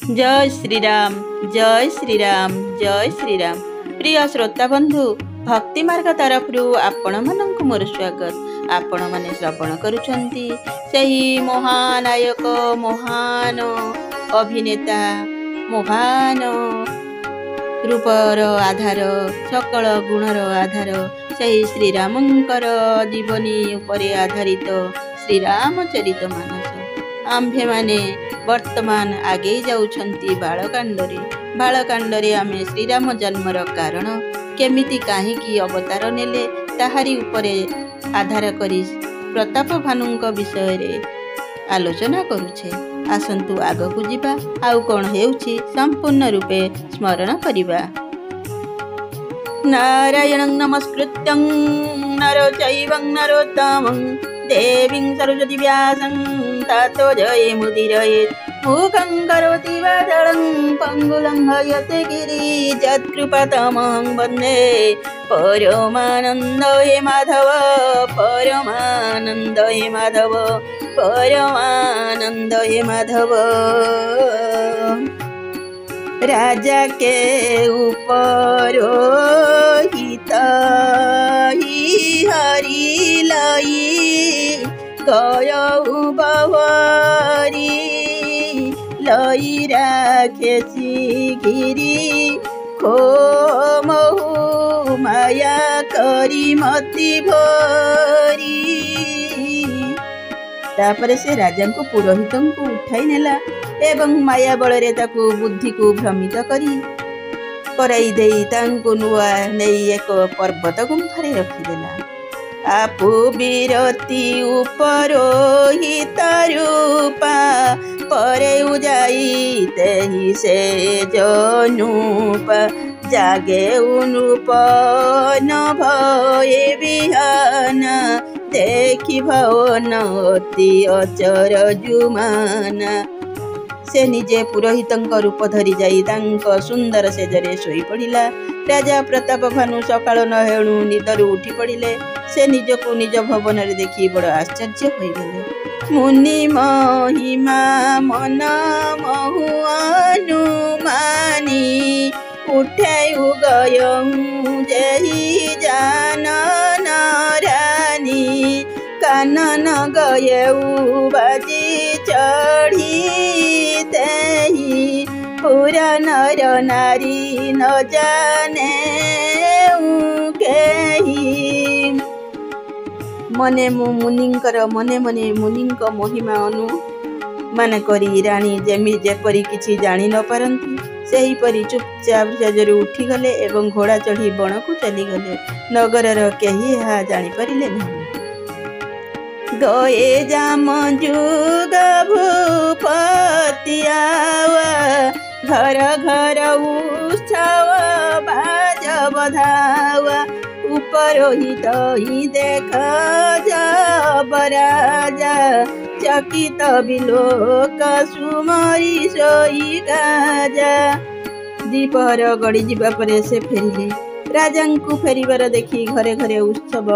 जय श्रीराम जय श्रीराम जय श्रीराम। प्रिय श्रोता बंधु, भक्ति मार्ग तरफ आपण मानक मोर स्वागत। आपण माने श्रवण करुछंती सही महानायक, महान अभिनेता, महान रूपर आधार, सकल गुणर आधार सही श्रीरामंकर जीवनी उपरे आधारित श्रीरामचरित मानस। आम्भे माने वर्तमान आगे जाउछंती बालकांडरे। बालकांडरे आमे श्रीराम जन्मर कारण केमिति काहीकि अवतार नेले ताहारी उपरे आधार करी प्रताप भानुंक विषय रे आलोचना करुछे। आसंतु आगकु जिबा, आउ कोन हेउछि संपूर्ण रूपे स्मरण करिबा। नारायणं नमस्कृत्यं नरो चैवं नरोत्तमं देवीं सरस्वती व्यासं ततो जयमुदीरयेत्। मूकं करोति वाचालं पङ्गुलं हयते गिरिजत्कृपातमं वन्दे परमानन्द हे माधव, परमानन्द हे माधव, परमानन्द हे माधव। राजा के ऊपर हित ही हरि लई गयऊ बवरी लई राखेसी गिरी खो महु माया करी मति भरी। तापर से राजा को पुरोहित को उठाई नेला एवं माया बल ताकू बुद्धि को भ्रमित करी कराई देई तांको नुआ नहीं एक पर्वत गुंफारे रखिदेला। आपु बिरती उपरोहित रूपा परे उजाई तेहि से जनुपा जागे उनूप न भये बिहान देखि भवन अति अचर जुमाना। से निजे पुरोहित रूप धरी जाई तांको सुंदर सेजरे शोई पड़िला। राजा प्रताप भानु सकाळ न हेणु निदरु उठी पड़िले। से निजको निज भवन रे देखि बड़ आश्चर्य होइगले। मुनि महिमा मन महु अनुमानी उठायु गयऊ जेहि जानन रानी कानन गयऊ बाजी चढ़ी तेहि पूरा नर नारी न जाने केहि। मने मुनिंकर मने मने मुनिंक महिमा अनुमान करी रानी जेमि जेपरी किछि जानी न पारंती सेही परी चुपचाप सेजरे उठी गले एवं घोड़ा चढ़ी बण को चली गले। नगरर केही हा जानी परिले नहीं। गए जाम जुग भूपति आवा घर घर उत्सव बाज बधावा उपरोहित ही देख जब राजा चकित बिलोक सुमरी सोई गाजा। दीपहर गड़ी जीवा परे से फेरिले। राजा को फेरिबार देखी घरे घरे उत्सव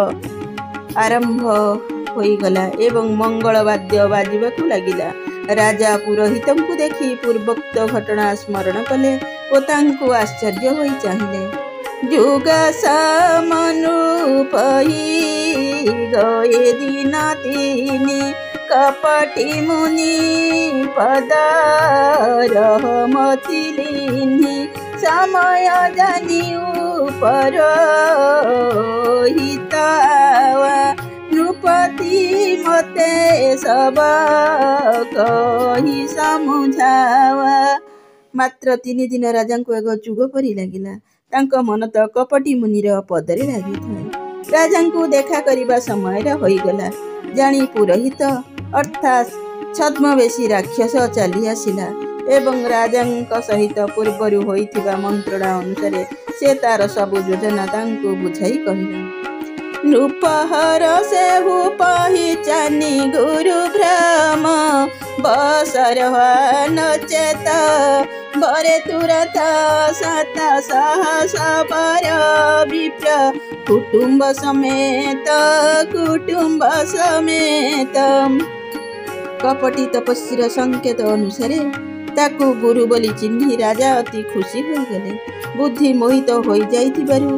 आरंभ होईगला एवं मंगल वाद्य बाजिबाकू लागिला। राजा पुरोहित को देखी पूर्वोक्त घटना स्मरण कले ओ तांको आश्चर्य होई चाहिए। जुग समनुरूप ही गए दिन तीनी कपटी मुनि पद रहमतिलिनी समय जानी उपरोहित नृपति मते सब कही समुझावा। मात्र 3 दिन राजा को एक जुग परी लागिला। तांको मन तो कपटी मुनिर पदरे लागि थाए। राजा को देखा करिबा समय होईगला। जानी पुरोहित अर्थात छद्मवेशी राक्षस चली आसिला एवं राजा सहित पूर्वरु होइथिबा मंत्रणा अनुसार से तार सब योजना तांको बुझाई कहिला। नृपहर से पहिचानी गुरु भ्रम बसर नचेत बरे तुरत सत सहस बर विप्र कुटुंब समेत कपटी तपस्वीर संकेत अनुसार ତାକୁ ଗୁରୁ ବୋଲି ଚିହ୍ନି ରାଜା ଅତି ଖୁସି ହୋଇଗଲେ। ବୁଦ୍ଧି ମୋହିତ ହୋଇଯାଇଥିବାରୁ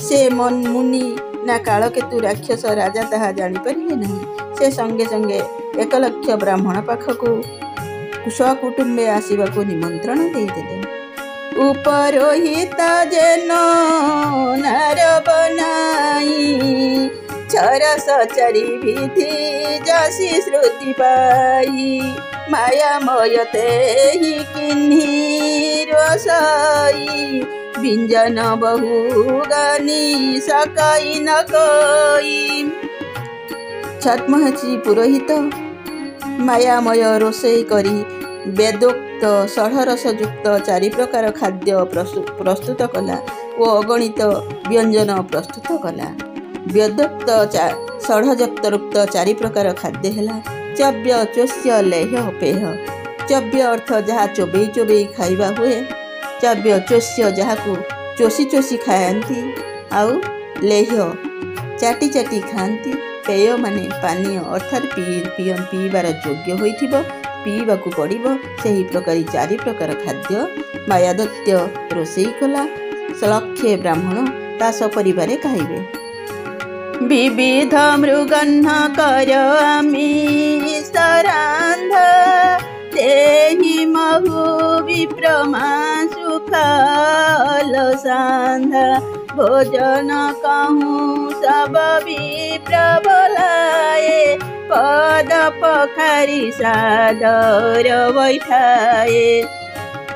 ସେ ମୁନି ନା କାଳକେତୁ ରାକ୍ଷସ ରାଜା ତାହା ଜାଣିପାରିଲେ ନାହିଁ। ସେ ସଙ୍ଗେ ସଙ୍ଗେ 1 ଲକ୍ଷ ବ୍ରାହ୍ମଣ ପାଖକୁ ସକୁଟୁମ୍ବେ ଆସିବାକୁ ନିମନ୍ତ୍ରଣ ଦେଇଦେଲେ। ଉପରୋହିତ ଯେନ ନାର ବନାଇ ଛରସ ଚାରି ବିଧି ଯଶି ଶ୍ରୁତି ପାଇ ମାୟାମୟ ତେହି କିହ୍ନି ରୋଷଇ ବ୍ୟଞ୍ଜନ ବହୁ ଗାନି ସକାଇ ନ କଇ। ଛଦ୍ମହେଛି ପୁରୋହିତ ମାୟାମୟ ରୋଷେଇ କରି ବେଦୋକ୍ତ ଷଡ଼ରସଯୁକ୍ତ 4 ପ୍ରକାର ଖାଦ୍ୟ ପ୍ରସ୍ତୁତ କଲା ଓ ଅଗଣିତ ବ୍ୟଞ୍ଜନ ପ୍ରସ୍ତୁତ କଲା। ବେଦୋକ୍ତ ଷଡ଼ଯୁକ୍ତ 4 ପ୍ରକାର ଖାଦ୍ୟ ହେଲା ଚବ୍ୟ, ଚୋଷ୍ୟ, ଲେହ୍ୟ, ପେହ। ଚବ୍ୟ ଅର୍ଥ ଯାହା ଚୋବେଇ ଚୋବେଇ ଖାଇବା ହୁଏ, ଚବ୍ୟ ଚୋଷ୍ୟ ଯାହାକୁ ଚୋଷି ଚୋଷି ଖାଆନ୍ତି, ଆଉ ଲେହ୍ୟ ଚାଟି ଚାଟି ଖାଆନ୍ତି, ପେୟ ମାନେ ପାନୀୟ ଅର୍ଥାତ୍ ପିଇବାର ଯୋଗ୍ୟ ହୋଇଥିବ, ପିଇବାକୁ ପଡ଼ିବ, ସେହି ପ୍ରକାରୀ 4 ପ୍ରକାର ଖାଦ୍ୟ ମାୟାଦୈତ୍ୟ ରୋଷେଇ କଲା। ଲକ୍ଷେ ବ୍ରାହ୍ମଣ ତା ସପରିବାରେ ଖାଇବେ। ବିବିଧ ମୃଗହ୍ନ କର ଆମିଷରାନ୍ଧ ଦେହି ମହୁ ବିପ୍ରମାସୁ ଖାଲ ସାନ୍ଧା ଭୋଜନ କହୁଁ ସବ ବିପ୍ରବଲାଏ ପଦ ପଖାରି ସାଦର ବୈଠାଏ।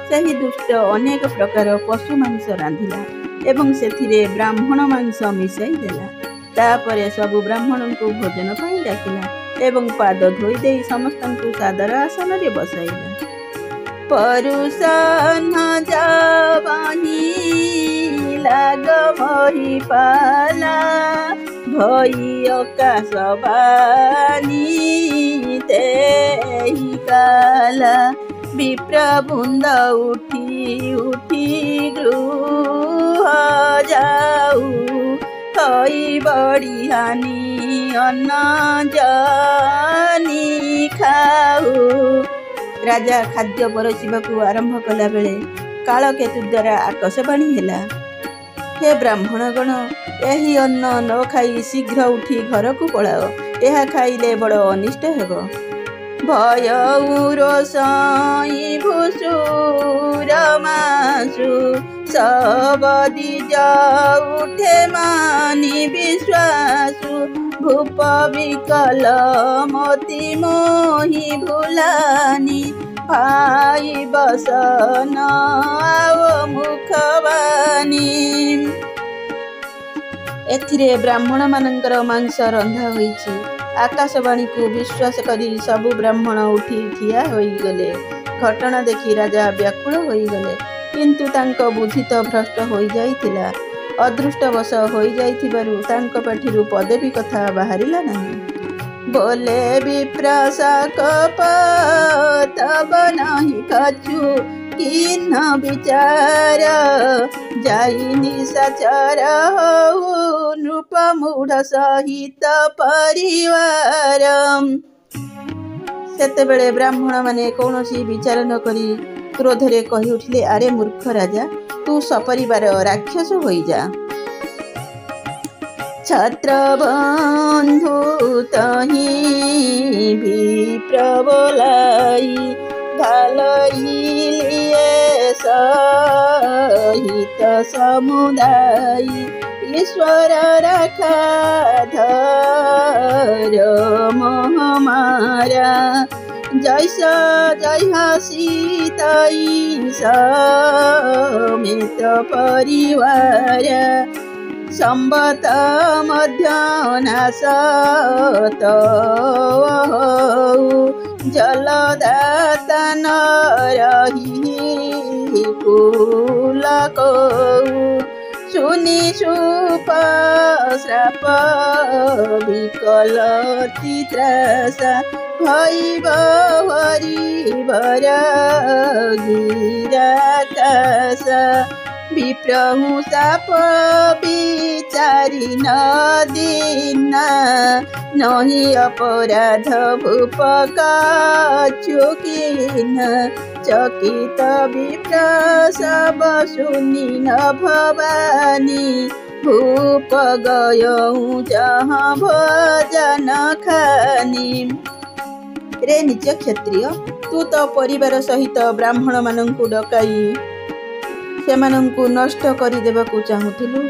ସେହି ଦୁଷ୍ଟ ଅନେକ ପ୍ରକାର ପଶୁ ମାଂସ ରାନ୍ଧିଲା ଏବଂ ସେଥିରେ ବ୍ରାହ୍ମଣ ମାଂସ ମିଶାଇ ଦେଲା। ତାପରେ ସବୁ ବ୍ରାହ୍ମଣଙ୍କୁ ଭୋଜନ ପାଇଁ ଡାକିଲା ଏବଂ ପାଦ ଧୋଇ ଦେଇ ସମସ୍ତଙ୍କୁ ସାଦର ଆସନରେ ବସାଇଲା। ପରୁଷ ନ ଯାବନି ଲାଗ ମହି ପାଲା ଭଇ ଅକାଶ ବାନି ତେହି କାଲା ବିପ୍ରବୃନ୍ଦ ଉଠି ଉଠି ଗୃହ ଯାଉ ହଇ ବଢ଼ିହାନି ଅନ୍ନ ଜନି ଖାଉ। ରାଜା ଖାଦ୍ୟ ପରସିବାକୁ ଆରମ୍ଭ କଲାବେଳେ କାଳକେତୁ ଦ୍ୱାରା ଆକାଶବାଣୀ ହେଲା, ହେ ବ୍ରାହ୍ମଣଗଣ, ଏହି ଅନ୍ନ ନ ଖାଇ ଶୀଘ୍ର ଉଠି ଘରକୁ ପଳାଅ, ଏହା ଖାଇଲେ ବଡ଼ ଅନିଷ୍ଟ ହେବ। ଭୟ ରୋଷଇ ଭୂଷୁର ମାସୁ ସବଦି ଉଠେ ମାନି ବିଶ୍ୱାସୁ ଭୂପ ବିକଲ ମତି ମୋହି ଭୁଲାନି ଭାଇ ବସନ ଆଉ ମୁଖବାଣୀ। ଏଥିରେ ବ୍ରାହ୍ମଣମାନଙ୍କର ମାଂସ ରନ୍ଧା ହୋଇଛି। ଆକାଶବାଣୀକୁ ବିଶ୍ୱାସ କରି ସବୁ ବ୍ରାହ୍ମଣ ଉଠି ଠିଆ ହୋଇଗଲେ। ଘଟଣା ଦେଖି ରାଜା ବ୍ୟାକୁଳ ହୋଇଗଲେ, କିନ୍ତୁ ତାଙ୍କ ବୁଦ୍ଧି ତ ଭ୍ରଷ୍ଟ ହୋଇଯାଇଥିଲା। ଅଦୃଷ୍ଟବଶ ହୋଇଯାଇଥିବାରୁ ତାଙ୍କ ପାଟିରୁ ପଦେ ବି କଥା ବାହାରିଲା ନାହିଁ। ବୋଲେ ବିପ୍ରଶାକ ତବ ନାହିଁ କଛୁ କିହ୍ନ ବିଚାର ଯାଇ ନିଶାଚର ହଉ ନୃପ ମୂଢ଼ ସହିତ ପରିବାର। ସେତେବେଳେ ବ୍ରାହ୍ମଣମାନେ କୌଣସି ବିଚାର ନ କରି କ୍ରୋଧରେ କହି ଉଠିଲେ, ଆରେ ମୂର୍ଖ ରାଜା, ତୁ ସପରିବାର ରାକ୍ଷସ ହୋଇଯା। ଛତ୍ରବନ୍ଧୁ ତହିଁ ବିପ୍ରବଲାଇ ଘାଲଇଲିଏ ସହିତ ସମୁଦାୟୀ ଈଶ୍ୱର ରାଖା ଧର ମହାମାରା ଜୈସ ଜୟ ସୀତାଇ ସಮೇତ ପରିବାର ସମ୍ବତ ମଧ୍ୟ ନାଶ ତଉ ଜଲଦାତନ ରହି କୁଲ କଉ ଶୁନି ସୁପ ଶ୍ରାପ ବିକଲତି ତ୍ରାସା ଭୈବ ହରିବର ଗିରାକାଶ ବିପ୍ରହୁ ସାପ ବିଚାରି ନ ଦିନା ନହି ଅପରାଧ ଭୂପ କଛୁ କିନା चकित विप्र सब सुनि न भवानी भूप गयौं जहाँ भोजन खानी। रे निज क्षत्रिय तू तो परिवार सहित ब्राह्मण मानंकु डकाई सेमानंकु नष्ट करिदेबाकु चाहुथिलु।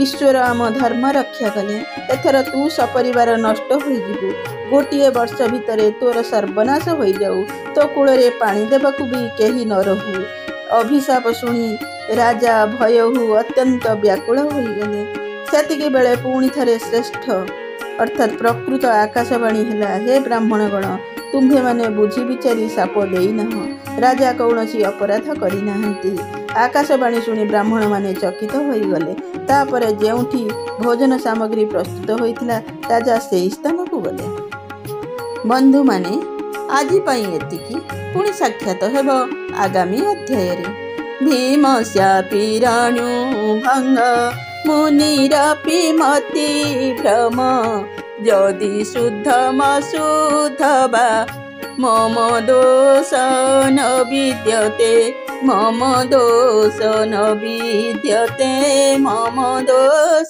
ईश्वर आम धर्म रक्षा कले एथर तू सपरिवार नष्ट होइजिबु। गोटिए वर्ष भितरे तोर सर्वनाश होई जाऊ। तो कूଳରେ पानी देबाकु भी केही न रहू। अभिशाप शुणी राजा भयहु अत्यंत व्याकुल होइगले। सेतिके बेले पुणी थरे श्रेष्ठ अर्थात प्रकृत आकाशवाणी हैला, हे ब्राह्मणगण तुम्भे माने बुझी विचारी साप देईनाह। राजा कौनसी अपराध करिनाहांती। आकाशवाणी शुणी ब्राह्मण माने चकित होइगले। तापरे जेउठी भोजन सामग्री प्रस्तुत होइथिला राजा सेई स्थान को गले। बंधु माने आजि पई एतिकी, पुणी साक्षात हेब आगामी अध्याय रे। भीम शापिराणु भंग मुनिरपि मति भ्रम जदि शुद्धमशुद्ध वा मम दोष न विद्यते मम दोष न विद्यते मम दोष।